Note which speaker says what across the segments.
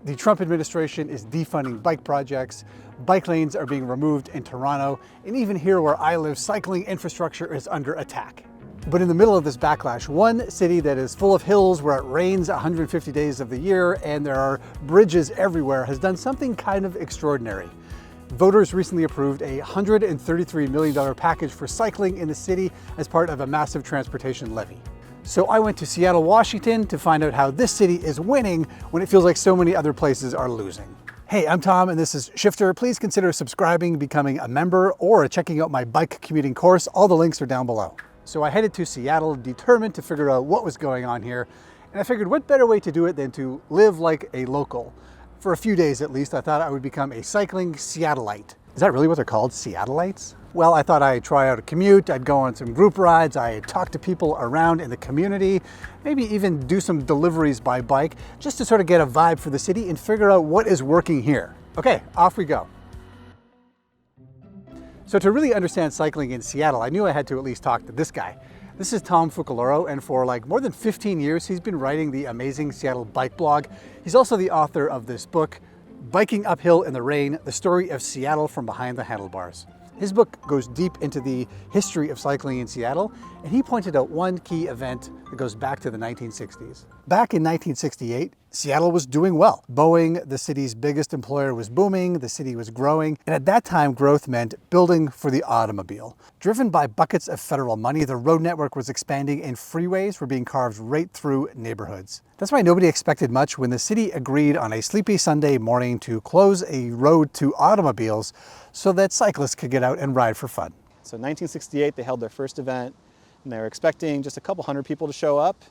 Speaker 1: The Trump administration is defunding bike projects, bike lanes are being removed in Toronto, and even here where I live, cycling infrastructure is under attack. But in the middle of this backlash, one city that is full of hills where it rains 150 days of the year and there are bridges everywhere has done something kind of extraordinary. Voters recently approved a $133 million package for cycling in the city as part of a massive transportation levy. So I went to Seattle, Washington to find out how this city is winning when it feels like so many other places are losing. Hey, I'm Tom and this is Shifter. Please consider subscribing, becoming a member, or checking out my bike commuting course. All the links are down below. So I headed to Seattle determined to figure out what was going on here. And I figured what better way to do it than to live like a local. For a few days at least, I thought I would become a cycling Seattleite. Is that really what they're called, Seattleites? Well, I thought I'd try out a commute, I'd go on some group rides, I'd talk to people around in the community, maybe even do some deliveries by bike, just to sort of get a vibe for the city and figure out what is working here. Okay, off we go. So to really understand cycling in Seattle, I knew I had to at least talk to this guy. This is Tom Fukuloro, and for like more than 15 years, he's been writing the amazing Seattle bike blog. He's also the author of this book, Biking Uphill in the Rain, The Story of Seattle from Behind the Handlebars. His book goes deep into the history of cycling in Seattle, and he pointed out one key event that goes back to the 1960s. Back in 1968, Seattle was doing well. Boeing, the city's biggest employer, was booming, the city was growing, and at that time, growth meant building for the automobile. Driven by buckets of federal money, the road network was expanding and freeways were being carved right through neighborhoods. That's why nobody expected much when the city agreed on a sleepy Sunday morning to close a road to automobiles so that cyclists could get out and ride for fun.
Speaker 2: So in 1968, they held their first event, and they were expecting just a couple hundred people to show up,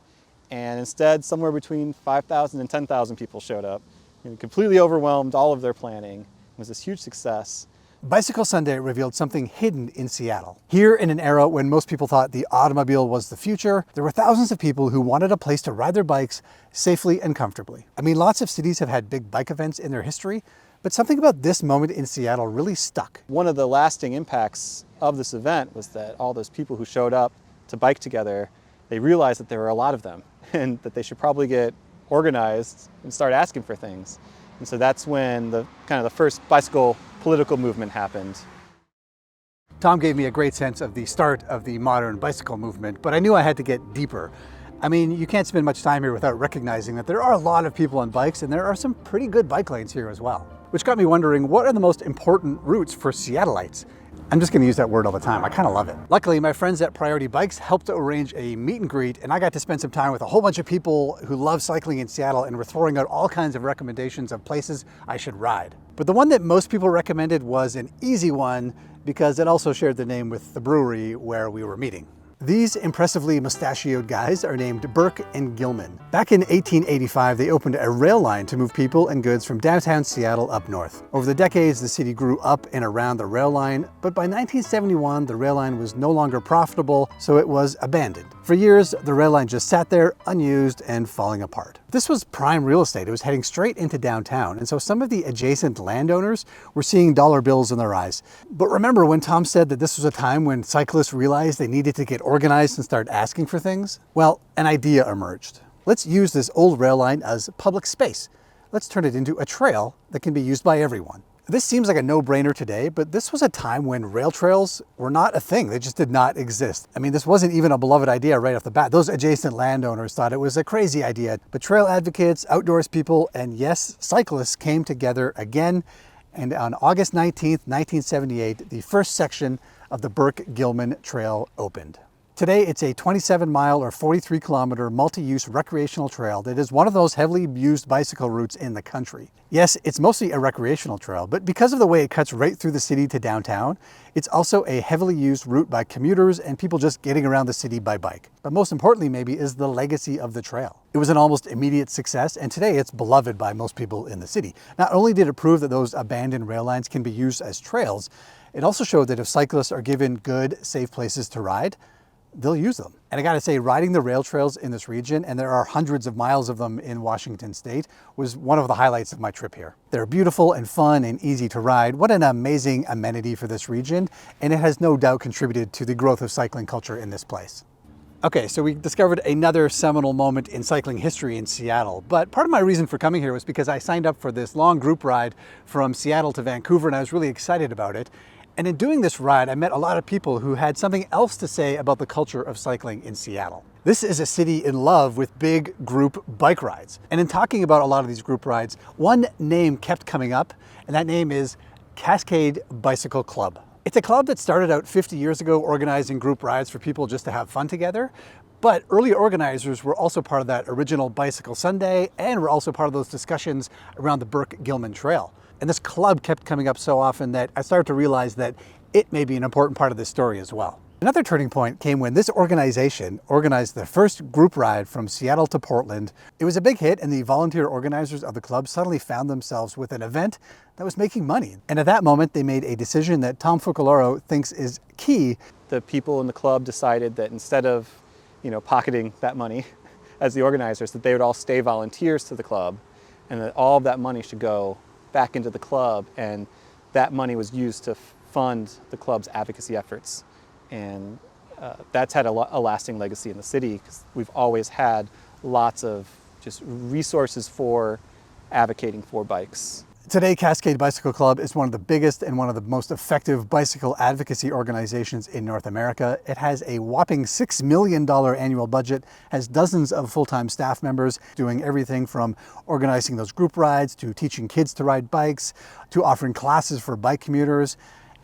Speaker 2: and instead, somewhere between 5,000 and 10,000 people showed up. It completely overwhelmed all of their planning. It was this huge success.
Speaker 1: Bicycle Sunday revealed something hidden in Seattle. Here, in an era when most people thought the automobile was the future, there were thousands of people who wanted a place to ride their bikes safely and comfortably. I mean, lots of cities have had big bike events in their history, but something about this moment in Seattle really stuck.
Speaker 2: One of the lasting impacts of this event was that all those people who showed up to bike together, they realized that there were a lot of them and that they should probably get organized and start asking for things. And so that's when the first bicycle political movement happened.
Speaker 1: Tom gave me a great sense of the start of the modern bicycle movement, but I knew I had to get deeper. I mean, you can't spend much time here without recognizing that there are a lot of people on bikes and there are some pretty good bike lanes here as well. Which got me wondering, what are the most important routes for Seattleites? I'm just gonna use that word all the time. I kind of love it. Luckily, my friends at Priority Bikes helped to arrange a meet and greet, and I got to spend some time with a whole bunch of people who love cycling in Seattle and were throwing out all kinds of recommendations of places I should ride. But the one that most people recommended was an easy one because it also shared the name with the brewery where we were meeting. These impressively mustachioed guys are named Burke and Gilman. Back in 1885, they opened a rail line to move people and goods from downtown Seattle up north. Over the decades, the city grew up and around the rail line, but by 1971, the rail line was no longer profitable, so it was abandoned. For years, the rail line just sat there, unused and falling apart. This was prime real estate. It was heading straight into downtown, and so some of the adjacent landowners were seeing dollar bills in their eyes. But remember when Tom said that this was a time when cyclists realized they needed to get organized and start asking for things? Well, an idea emerged. Let's use this old rail line as public space. Let's turn it into a trail that can be used by everyone. This seems like a no-brainer today, but this was a time when rail trails were not a thing. They just did not exist. I mean, this wasn't even a beloved idea right off the bat. Those adjacent landowners thought it was a crazy idea, but trail advocates, outdoors people, and yes, cyclists came together again. And on August 19th, 1978, the first section of the Burke-Gilman Trail opened. Today, it's a 27-mile or 43-kilometer multi-use recreational trail that is one of those heavily used bicycle routes in the country. Yes, it's mostly a recreational trail, but because of the way it cuts right through the city to downtown, it's also a heavily used route by commuters and people just getting around the city by bike. But most importantly, maybe, is the legacy of the trail. It was an almost immediate success, and today it's beloved by most people in the city. Not only did it prove that those abandoned rail lines can be used as trails, it also showed that if cyclists are given good, safe places to ride, they'll use them. And I gotta say, riding the rail trails in this region, and there are hundreds of miles of them in Washington state, was one of the highlights of my trip here. They're beautiful and fun and easy to ride. What an amazing amenity for this region, and it has no doubt contributed to the growth of cycling culture in this place. Okay, so we discovered another seminal moment in cycling history in Seattle. But part of my reason for coming here was because I signed up for this long group ride from Seattle to Vancouver, and I was really excited about it. And in doing this ride, I met a lot of people who had something else to say about the culture of cycling in Seattle. This is a city in love with big group bike rides. And in talking about a lot of these group rides, one name kept coming up, and that name is Cascade Bicycle Club. It's a club that started out 50 years ago organizing group rides for people just to have fun together. But early organizers were also part of that original Bicycle Sunday and were also part of those discussions around the Burke Gilman Trail. And this club kept coming up so often that I started to realize that it may be an important part of this story as well. Another turning point came when this organization organized the first group ride from Seattle to Portland. It was a big hit, and the volunteer organizers of the club suddenly found themselves with an event that was making money. And at that moment, they made a decision that Tom Fucaloro thinks is key.
Speaker 2: The people in the club decided that instead of, pocketing that money as the organizers, that they would all stay volunteers to the club, and that all of that money should go back into the club, and that money was used to fund the club's advocacy efforts. And that's had a lasting legacy in the city, because we've always had lots of just resources for advocating for bikes.
Speaker 1: Today, Cascade Bicycle Club is one of the biggest and one of the most effective bicycle advocacy organizations in North America. It has a whopping $6 million annual budget, has dozens of full-time staff members doing everything from organizing those group rides to teaching kids to ride bikes to offering classes for bike commuters.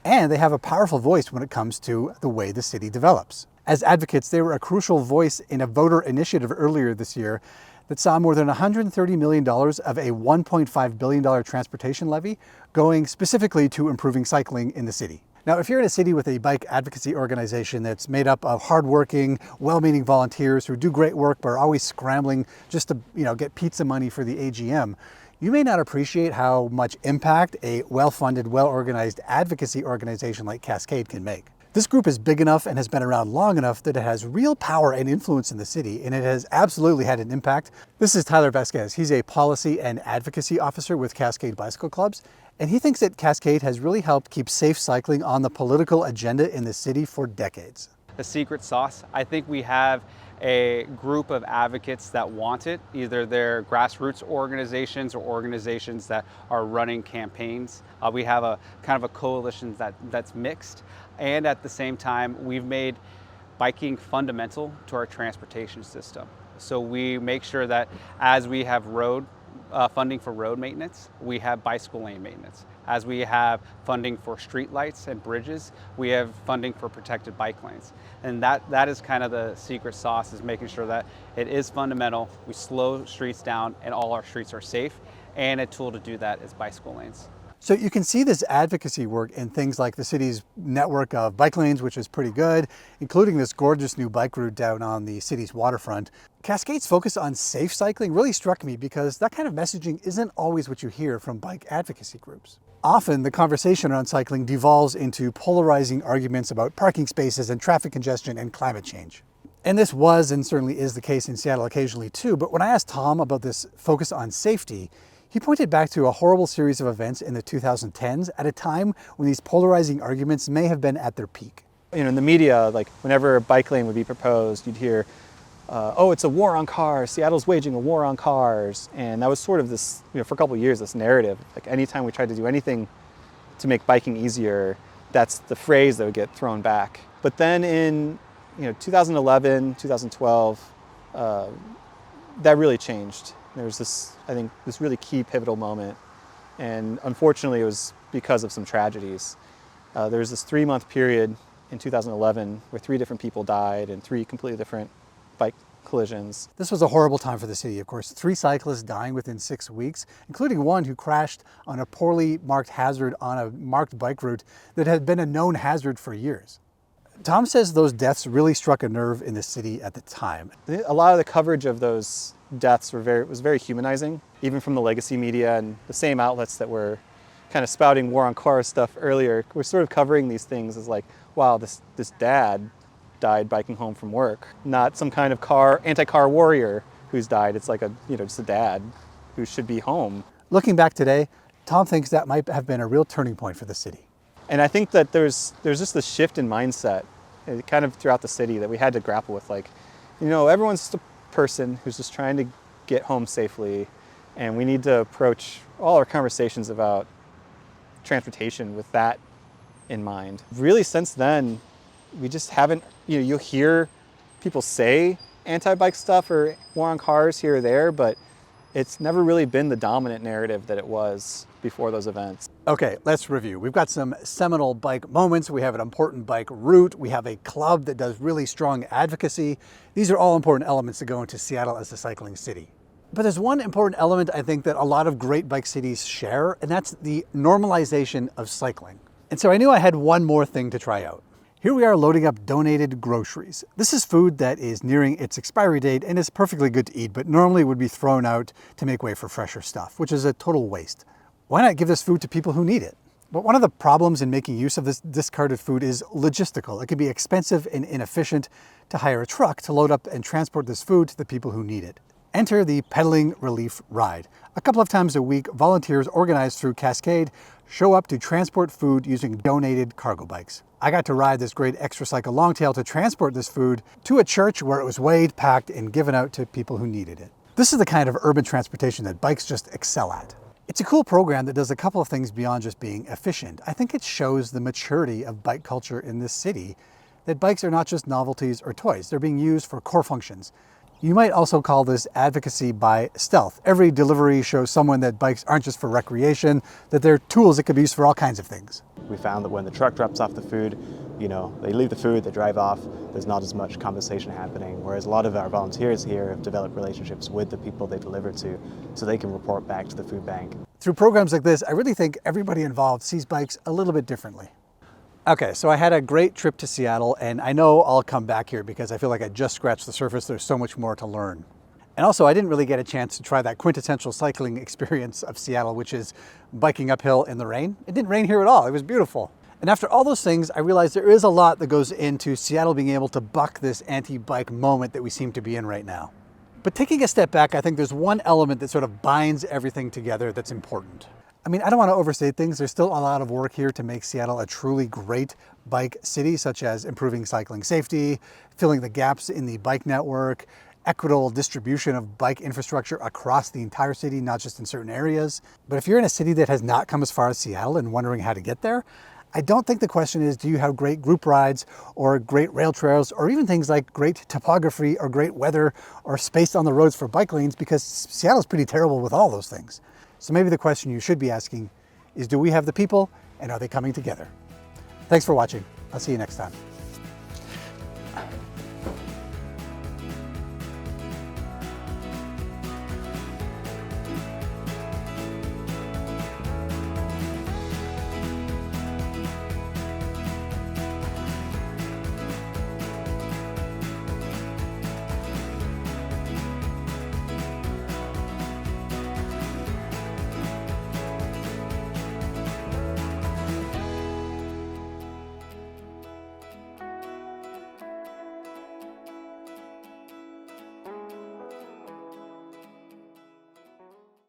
Speaker 1: And they have a powerful voice when it comes to the way the city develops. As advocates, they were a crucial voice in a voter initiative earlier this year that saw more than $130 million of a $1.5 billion transportation levy going specifically to improving cycling in the city. Now, if you're in a city with a bike advocacy organization that's made up of hardworking, well-meaning volunteers who do great work but are always scrambling just to get pizza money for the AGM, you may not appreciate how much impact a well-funded, well-organized advocacy organization like Cascade can make. This group is big enough and has been around long enough that it has real power and influence in the city, and it has absolutely had an impact. This is Tyler Vasquez. He's a policy and advocacy officer with Cascade Bicycle Clubs, and he thinks that Cascade has really helped keep safe cycling on the political agenda in the city for decades.
Speaker 3: The secret sauce, I think we have a group of advocates that want it. Either they're grassroots organizations or organizations that are running campaigns. We have a kind of a coalition that's mixed. And at the same time, we've made biking fundamental to our transportation system. So we make sure that as we have funding for road maintenance, we have bicycle lane maintenance. As we have funding for street lights and bridges, we have funding for protected bike lanes. And that is kind of the secret sauce, is making sure that it is fundamental, we slow streets down, and all our streets are safe. And a tool to do that is bicycle lanes.
Speaker 1: So you can see this advocacy work in things like the city's network of bike lanes, which is pretty good, including this gorgeous new bike route down on the city's waterfront. Cascade's focus on safe cycling really struck me because that kind of messaging isn't always what you hear from bike advocacy groups. Often the conversation around cycling devolves into polarizing arguments about parking spaces and traffic congestion and climate change. And this was and certainly is the case in Seattle occasionally too, but when I asked Tom about this focus on safety, he pointed back to a horrible series of events in the 2010s at a time when these polarizing arguments may have been at their peak.
Speaker 2: In the media, like whenever a bike lane would be proposed, you'd hear, oh, it's a war on cars, Seattle's waging a war on cars. And that was sort of this, for a couple of years, this narrative. Like anytime we tried to do anything to make biking easier, that's the phrase that would get thrown back. But then in 2011, 2012, that really changed. There was this really key pivotal moment, and unfortunately it was because of some tragedies. There was this 3-month period in 2011 where 3 different people died in 3 completely different bike collisions.
Speaker 1: This was a horrible time for the city, of course. 3 cyclists dying within 6 weeks, including one who crashed on a poorly marked hazard on a marked bike route that had been a known hazard for years. Tom says those deaths really struck a nerve in the city at the time.
Speaker 2: A lot of the coverage of those deaths was very humanizing, even from the legacy media, and the same outlets that were kind of spouting war on cars stuff earlier were sort of covering these things as like, wow, this dad died biking home from work, not some kind of anti-car warrior who's died. It's like just a dad who should be home.
Speaker 1: Looking back today, Tom thinks that might have been a real turning point for the city.
Speaker 2: And I think that there's just this shift in mindset kind of throughout the city that we had to grapple with. Like, You know, everyone's just a person who's just trying to get home safely, and we need to approach all our conversations about transportation with that in mind. Really, since then, we just haven't, you'll hear people say anti-bike stuff or war on cars here or there, but it's never really been the dominant narrative that it was before those events.
Speaker 1: Okay, let's review. We've got some seminal bike moments. We have an important bike route. We have a club that does really strong advocacy. These are all important elements that go into Seattle as a cycling city. But there's one important element I think that a lot of great bike cities share, and that's the normalization of cycling. And so I knew I had one more thing to try out. Here we are loading up donated groceries. This is food that is nearing its expiry date and is perfectly good to eat, but normally would be thrown out to make way for fresher stuff, which is a total waste. Why not give this food to people who need it? But one of the problems in making use of this discarded food is logistical. It can be expensive and inefficient to hire a truck to load up and transport this food to the people who need it. Enter the Pedaling Relief Ride. A couple of times a week, volunteers organized through Cascade show up to transport food using donated cargo bikes. I got to ride this great extra cycle longtail to transport this food to a church where it was weighed, packed, and given out to people who needed it. This is the kind of urban transportation that bikes just excel at. It's a cool program that does a couple of things beyond just being efficient. I think it shows the maturity of bike culture in this city, that bikes are not just novelties or toys. They're being used for core functions. You might also call this advocacy by stealth. Every delivery shows someone that bikes aren't just for recreation, that they're tools that could be used for all kinds of things.
Speaker 4: We found that when the truck drops off the food, they leave the food, they drive off, there's not as much conversation happening, whereas a lot of our volunteers here have developed relationships with the people they deliver to, so they can report back to the food bank.
Speaker 1: Through programs like this, I really think everybody involved sees bikes a little bit differently. Okay, so I had a great trip to Seattle, and I know I'll come back here because I feel like I just scratched the surface. There's so much more to learn. And also, I didn't really get a chance to try that quintessential cycling experience of Seattle, which is biking uphill in the rain. It didn't rain here at all. It was beautiful. And after all those things, I realized there is a lot that goes into Seattle being able to buck this anti-bike moment that we seem to be in right now. But taking a step back, I think there's one element that sort of binds everything together that's important. I mean, I don't want to overstate things. There's still a lot of work here to make Seattle a truly great bike city, such as improving cycling safety, filling the gaps in the bike network, equitable distribution of bike infrastructure across the entire city, not just in certain areas. But if you're in a city that has not come as far as Seattle and wondering how to get there, I don't think the question is, do you have great group rides or great rail trails or even things like great topography or great weather or space on the roads for bike lanes, because Seattle's pretty terrible with all those things. So maybe the question you should be asking is, do we have the people and are they coming together? Thanks for watching. I'll see you next time.